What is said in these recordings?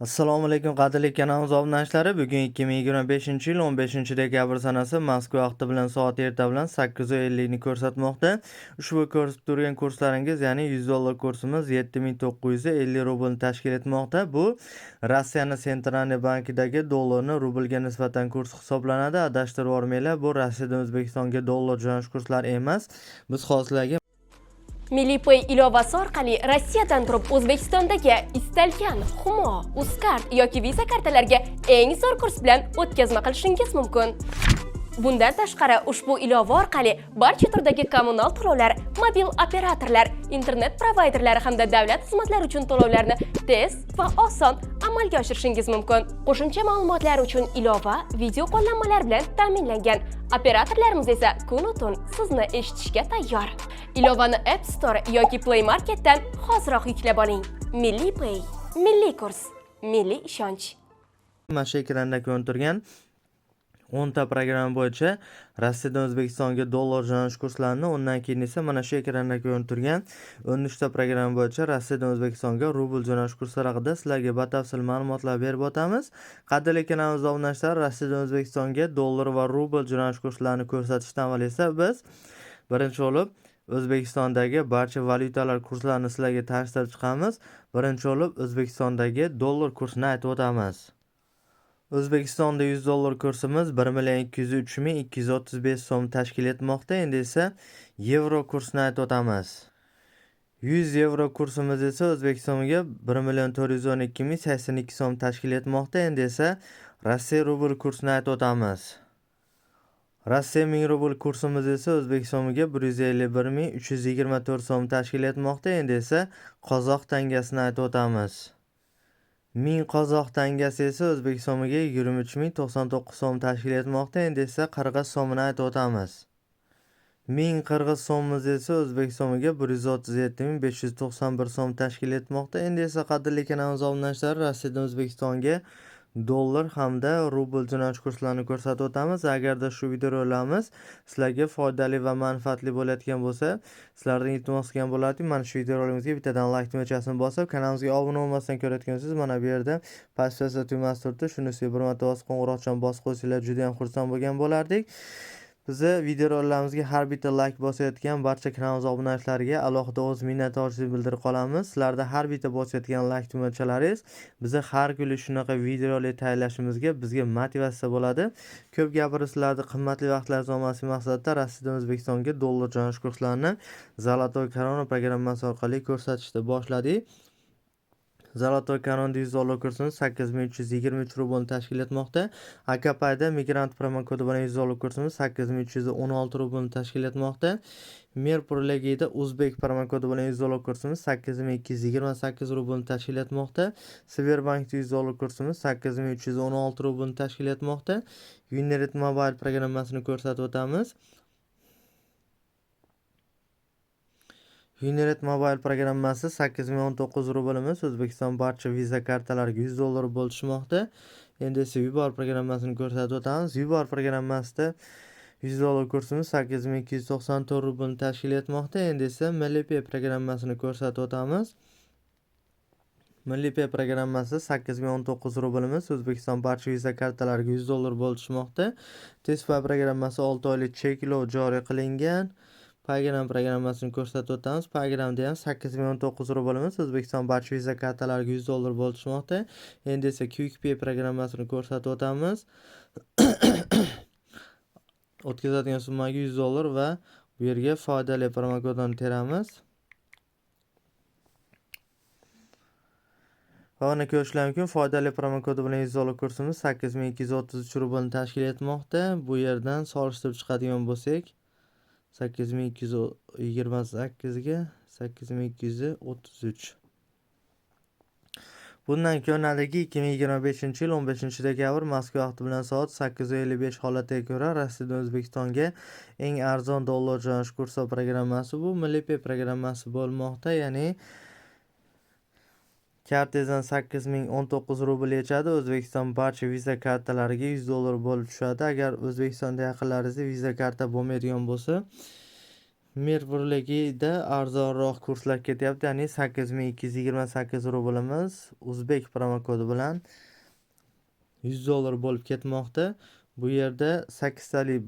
Assalomu alaykum qadrli kanalimiz obunachilari. Bugun 2025-yil 15-dekabr sanasi Moskva vaqti bilan soat erta bilan 8:50 ni ko'rsatmoqda. Ushbu ko'rsatib turgan kurslaringiz, ya'ni $100 kursimiz 7950 rublni tashkil etmoqda. Bu Rossiyaning Sentralniy bankidagi dollarni rublga nisbatan kursi hisoblanadi. Adashtirib olmanglar, bu Rossiyadan O'zbekistonga dollar jo'natish kurslari emas. Biz hozirlarga Milliy Pay ilovasi orqali Rossiyadan turib O'zbekistondagi istalgan Humo, Uzcard yoki Visa kartalariga eng zo'r kurs bilan o'tkazma qilishingiz mumkin. Bundan tashqari, ushbu ilova orqali barcha turdagi kommunal to'lovlar, mobil operatorlar, internet provayderlari hamda davlat xizmatlari uchun to'lovlarni tez va oson amalga oshirishingiz mumkin. Qo'shimcha ma'lumotlar uchun ilova video qo'llanmalar bilan ta'minlangan. Operatorlarimiz esa kun-tun sizni eshitishga tayyor. Ilovani App Store yoki Play Marketdan hoziroq yuklab oling. Milliy Pay, milliy kurs, milliy ishonch. mana shu ekranda ko'rinib turgan 10 ta programma bo'yicha Rossiyadan O'zbekistonga dollar jo'natish kurslarini, undan keyin esa mana shu ekranda ko'rinib turgan 13 ta programma bo'yicha Rossiyadan O'zbekistonga rubl jo'natish kurslari haqida sizlarga batafsil ma'lumotlar berib o'tamiz. Qadrli kanalimiz obunachilari, Rossiyadan O'zbekistonga dollar va rubl jo'natish kurslarini ko'rsatishdan avval esa biz birinchi bo'lib O'zbekistondagi barcha valyutalar kurslarini sizlarga tanishtirib chiqamiz. Birinchi bo'lib O'zbekistondagi dollar kursini aytib o'tamiz. O'zbekistonda $100 kursimiz 1,203,235 so'm tashkil etmoqda. Endi esa yevro kursini aytib o'tamiz. 100 yevro kursimiz esa O'zbekistonga 1,412,082 so'm tashkil etmoqda. Endi esa Rossiya rubl kursini aytib o'tamiz. Rossiya 1000 rubl kursimiz esa O'zbekistonga 151,324 so'm tashkil etmoqda. Endi esa qozoq tangasini aytib o'tamiz. 1000 qozoq tangasi esa O'zbekistonga 23,099 so'm tashkil etmoqda. Endi esa qirg'iz so'mini aytib o'tamiz. 1000 qirg'iz so'mimiz esa O'zbekistonga 137,591 so'm tashkil etmoqda. Endi esa qadrli kanalimiz obunachilari, Rossiyadan O'zbekistonga dollar hamda rubl jo'natish kurslarini ko'rsatib o'tamiz. Agarda shu videolarimiz sizlarga foydali va manfaatli bo'layotgan bo'lsa, sizlardan iltimos qilgan bo'lardim, mana shu videolarimizga bittadan like tugmachasini bosib, kanalimizga obuna bo'lmasdan ko'rayotgansiz, mana bu yerda pastda tugmasi turibdi. Shuni ustiga bir marta bosib, qo'ng'iroqchani bosib qo'ysanglar juda ham xursand bo'lgan bo'lardik. Bizni videolarimizga har bitta like bosayotgan barcha kanalimiz obunachilariga alohida o'z minnatdorchilik bildirib qolamiz. Sizlarda har bitta bosayotgan like tugmachalaringiz bizni har kuni shunaqa videolar tayyorlashimizga bizga motivatsiya bo'ladi. Ko'p gapirib sizlarni qimmatli vaqtlaringizni olmaslik maqsadida Rossiyadan O'zbekistonga dollar jo'natish kurslarini Zolotoy Korona programmasi orqali ko'rsatishni boshladik. Zolotoy Koronada $100 kursimiz 8323 rublni tashkil etmoqda. Akapayda migrant promokodi bilan $100 kursimiz 8316 rublni tashkil etmoqda. Merpur Legida Uzbek promokodi bilan $100 kursimiz 8228 rublni tashkil etmoqda. Sberbankda $100 kursimiz 8316 rublni tashkil etmoqda. Uninet Mobile programmasini ko'rsatib o'tamiz. Uninet Mobile programmasi 8019 rublimiz O'zbekiston barcha Visa kartalariga $100 bo'lishmoqda. Endi esa Vibor programmasini ko'rsatib o'tamiz. Vibor programmasida $100 kursimiz 8294 rublni tashkil etmoqda. Endi esa Milliy Pay programmasini ko'rsatib o'tamiz. Milliy Pay programmasi 8019 rublimiz O'zbekiston barcha Visa kartalariga $100 bo'lishmoqda. Tezpay programmasi 6 oylik cheklov joriy qilingan. Paygram programmasini ko'rsatib o'tamiz. Paygamda ham 8019 rublimiz O'zbekiston barcha Visa kartalariga $100 bo'lishmoqda. Endi esa Quick Pay programmasini ko'rsatib o'tamiz. O'tkazadigan summaga $100 va bu yerga foydali promokodini teramiz. Va uni ko'rishlar mumkin. Foydali promokodi bilan $100 kursimiz 8233 rublni tashkil etmoqda. Bu yerdan solishtirib chiqadigan bo'lsak 8228 ga 8233. Bundan ko'rinadiki 2025-yil 15-dekabr Moskva vaqti bilan soat 8:55 holatiga ko'ra Rossiyadan O'zbekistonga eng arzon dollar jo'natish kursi programmasi bu Milliy Pay programmasi bo'lmoqda. Ya'ni kartangizdan 8019 rubl yechadi. O'zbekiston barcha Visa kartalariga $100 bo'lib tushadi. Agar O'zbekistonda yaqinlaringizda Visa karta bo'lmaydigan bo'lsa, Mir birligida arzonroq kurslar ketyapti, ya'ni 8228 rublimiz o'zbek promokodi bilan $100 bo'lib ketmoqda. Bu yerda 8 talik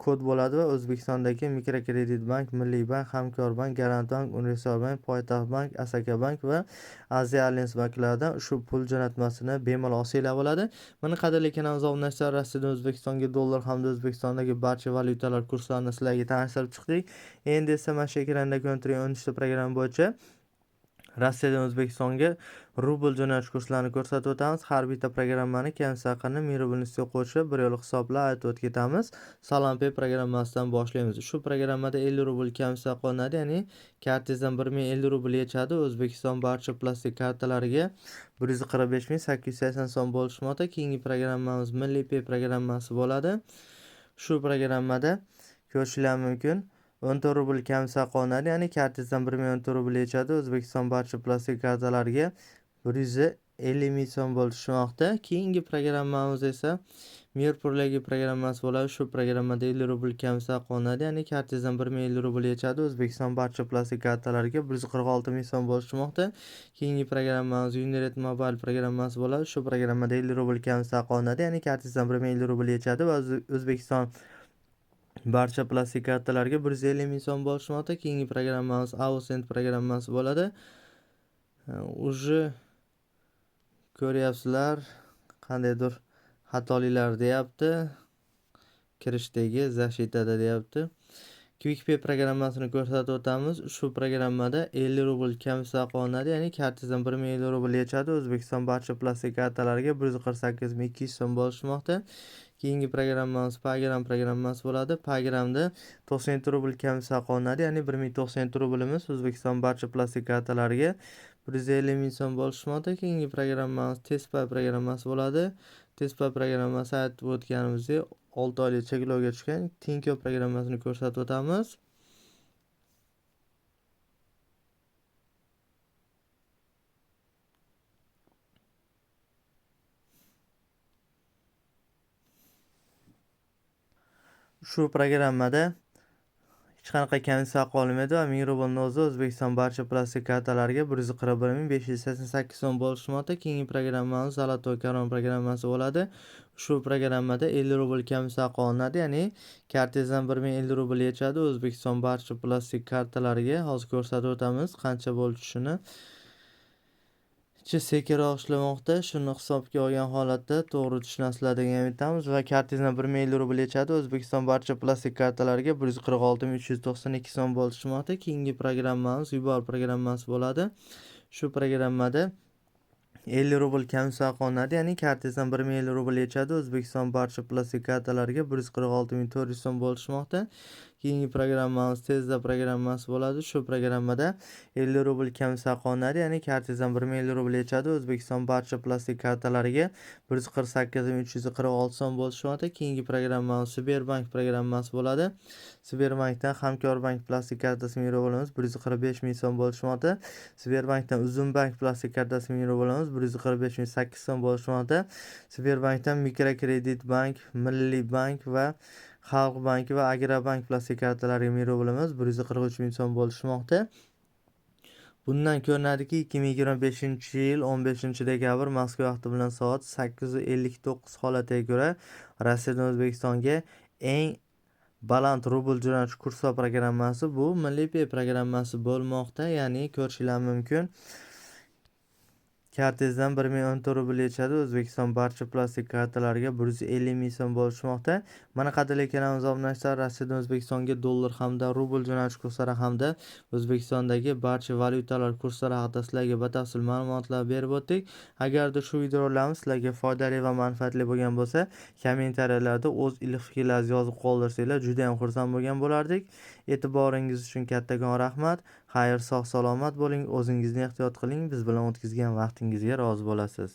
kod bo'ladi va O'zbekistondagi Mikrokredit bank, Milliy bank, Hamkorbank, Garant bank, Universal bank, Poytaxt bank, Asaka bank va Asia Alliance banklaridan ushbu pul jo'natmasini bemalol olsanglar bo'ladi. Mana qadrli kanalimiz obunachilar, Rossiyadan O'zbekistonga dollar hamda O'zbekistondagi barcha valyutalar kurslarini sizlarga tanishtirib chiqdik. Endi esa mana shu ekranda ko'rib turgan 13 ta programma bo'yicha Rossiyadan O'zbekistonga rubl jo'natish kurslarini ko'rsatib o'tamiz. Har bitta programmani kamsi haqini mirubelnistiga qo'shib bir yo'l hisoblab aytib o'tib ketamiz. Salom-pay programmasidan boshlaymiz. Shu programmada 50 rubl kamsi qo'nadi, ya'ni kartangizdan 1050 rubl yechadi. O'zbekiston barcha plastik kartalariga 145880 so'm bo'lishmoqda. Keyingi programmamiz Milliy pay programmasi bo'ladi. Shu programmada ko'rishingiz mumkin. 14 rubl kamsa qo'nadi, ya'ni kartangizdan 1014 rubl yechadi. O'zbekiston barcha plastik kartalariga 150 ming so'm bo'lishmoqda. Keyingi programmamiz esa Mir birligi programmasi bo'ladi. Shu programmada 50 rubl kamsa qo'nadi, ya'ni kartangizdan 1050 rubl yechadi. O'zbekiston barcha plastik kartalariga 146 ming so'm bo'lishmoqda. Keyingi programmamiz Unired Mobile programmasi bo'ladi. Shu programmada 50 rubl kamsa qo'nadi, ya'ni kartangizdan 1050 rubl yechadi va O'zbekiston barcha plastik kartalarga 150 ming so'm bo'lishmoqda. Keyingi programmamiz Ausent programmasi bo'ladi. Уже ko'ryapsizlar, qandaydir xatoliklar deyapti. Kirishdagi zashitada deyapti. Quick Pay programmasini ko'rsatib o'tamiz. Shu programmada 50 rubl kamsa qo'nadi, ya'ni kartangizdan 1050 rubl yechadi. O'zbekiston barcha plastik kartalariga 148200 so'm bo'lishmoqda. Keyingi programmamiz Paygram programmasi bo'ladi. Paygamda 97 rubl kamsa qo'nadi, ya'ni 1097 rublimiz O'zbekiston barcha plastik kartalariga 150 ming so'm bo'lishmoqda. Keyingi programmamiz Tezpay programmasi bo'ladi. Tezpay programmasi aytib o'tganimizdek 6 oylik cheklovga tushgan. Tinko programmasini ko'rsatib o'tamiz. Shu programmada hech qanaqa komissiya qolmaydi va 1000 rublni o'zi O'zbekiston barcha plastik kartalariga 141588 so'm bo'lishmoqda. Keyingi programmamiz Zolotoy Karon programmasi bo'ladi. Shu programmada 50 rubl komissiya qolinadi, ya'ni kartangizdan 1050 rubl yechadi. O'zbekiston barcha plastik kartalariga hozir ko'rsatib o'tamiz qancha bo'lib tushishini. Sekinroq ishlamoqda. Shuni hisobga olgan holatda to'g'ri tushunasizlar degan umidamiz va kartangizdan 1050 rubl yechadi. O'zbekiston barcha plastik kartalariga 146392 so'm bo'lishmoqda. Keyingi programmamiz Yubor programmasi bo'ladi. Shu programmada 50 rubl kamsa qo'nadi, ya'ni kartangizdan 1050 rubl yechadi. O'zbekiston barcha plastik kartalariga 146400 so'm bo'lishmoqda. Keyingi programmamiz Tezda programmasi bo'ladi. Shu programmada 50 rubl kamsa qo'nadi, ya'ni kartangizdan 1050 rubl yechadi. O'zbekiston barcha plastik kartalariga 148346 so'm bo'lishmoqda. Keyingi programmamiz Sberbank programmasi bo'ladi. Sberbankdan Hamkorbank plastik kartasi 1000 rublimiz 145 ming so'm bo'lishmoqda. Sberbankdan Uzumbank plastik kartasi 1000 rublimiz 1458 so'm bo'lishmoqda. Sberbankdan Mikrokredit bank, Milliy bank va Xalq banki va Agrobank plastik kartalariga 1000 rublimiz 143 ming so'm bo'lishmoqda. Bundan ko'rinadiki 2025-yil 15-dekabr Moskva vaqti bilan soat 8:59 holatiga ko'ra Rossiyadan O'zbekistonga eng baland rubl jo'natish kursi programmasi bu Milliy pay programmasi bo'lmoqda, ya'ni ko'rishingiz mumkin. Kartangizdan 1014 rubl yechadi. O'zbekiston barcha plastik kartalariga 150 ming so'm bo'lishmoqda. Mana qadrli kanalimiz obunachilar, Rossiyadan O'zbekistonga dollar hamda rubl jo'natish kurslari hamda O'zbekistondagi barcha valyutalar kurslari haqida sizlarga batafsil ma'lumotlar berib o'tdik. Agarda shu videolarimiz sizlarga foydali va manfaatli bo'lgan bo'lsa, kommentariyalarda o'z iliq fikrlaringizni yozib qoldirsanglar juda ham xursand bo'lgan bo'lardik. E'tiboringiz uchun kattakon rahmat. Xayr, sog' salomat bo'ling, o'zingizni ehtiyot qiling. Biz bilan o'tkazgan vaqtingizga rozi bo'lasiz.